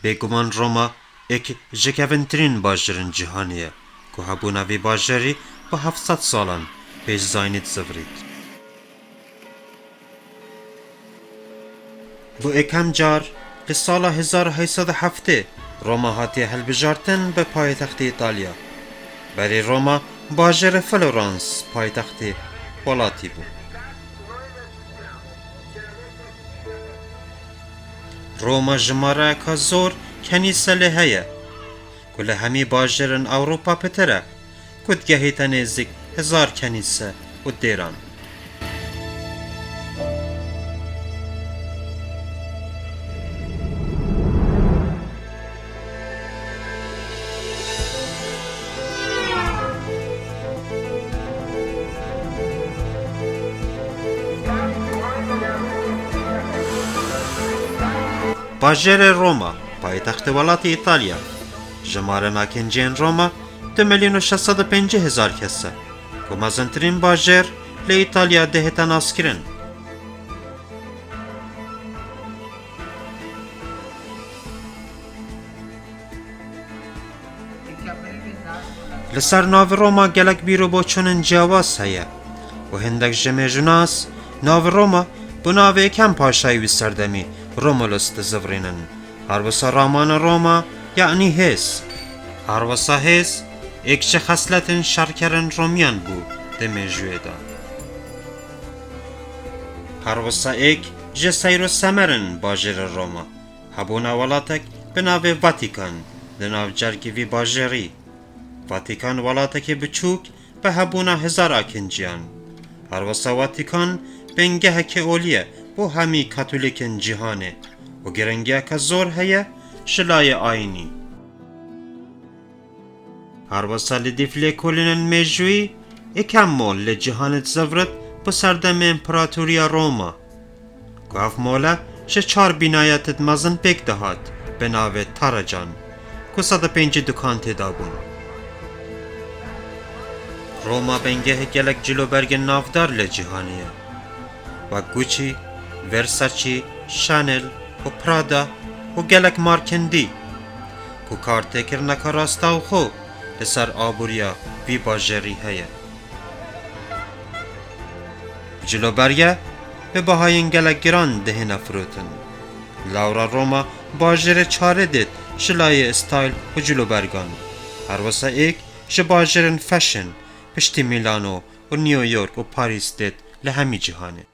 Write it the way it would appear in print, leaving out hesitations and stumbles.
بگمان روما ایک جکوینترین باجرین جهانیه که هبونا وی باجری با 700 سالان پیش زاینید زفرید. بو اکم جار لسال 1807 روما هاتی هلبجارتن به پایتخت ایتالیا. بری روما باجر فلورانس پایتخت ولاتی بود. روما جماره که زور کنیسه لحیه که لحمی باجرن اوروپا پتره کد گهی تنیزک 1000 کنیسه و دیران. باجر روما پایتخت ولات ایتالیا جماره ناکنجین روما 2,650,000 کسه که مزنترین باجر لی ایتالیا دهتا ناسکرن. لسر ناو روما گلک بیرو با چونن جواز هیا و هندک جمع جناس ناو روما bu navê kem paşayî wî serdemî Romulus dizîvirînin. Herwisa ramana Roma yanî hêz. Herwisa hêz êk ji xesletên şerkerin Romyan bû di mêjûyê de. Herwisa êk ji seyr û semerên bajarê Roma. Hebûna welatek bi navê Vatikan di nav cergê vî bajarî. Vatikan welatekê biçûk bi hebûna hezara kinciyan. Herwisa Vatikan بنگهک اولیه بو همی کاتولیکن جهانه و گرنگه که زور هیه شلای آینی. هر وصال دیفلی کلینن میجوی اکم مول لجهانت زفرت بسردم امپراتوریا روما. گاف موله شه 4 بینایت مزن پیک دهات به ناو تارجان که 105 دکان تدابون. روما بنگه گلک جلو برگ نافدار لجهانیه و گوچی، ورساچی، شانل و پرادا و گلک مارکندی که کارته کرنک راستا و خو لسر آبوریا وی باجری هیه. جلو برگه به بهاین گلک گران دهنه فروتن. لاورا روما باجر چاره دید شلای استایل و جلو برگان. هر وسا ایک ش باجرن فشن پشتی میلانو و نیویورک و پاریس دید لهمی جهانه.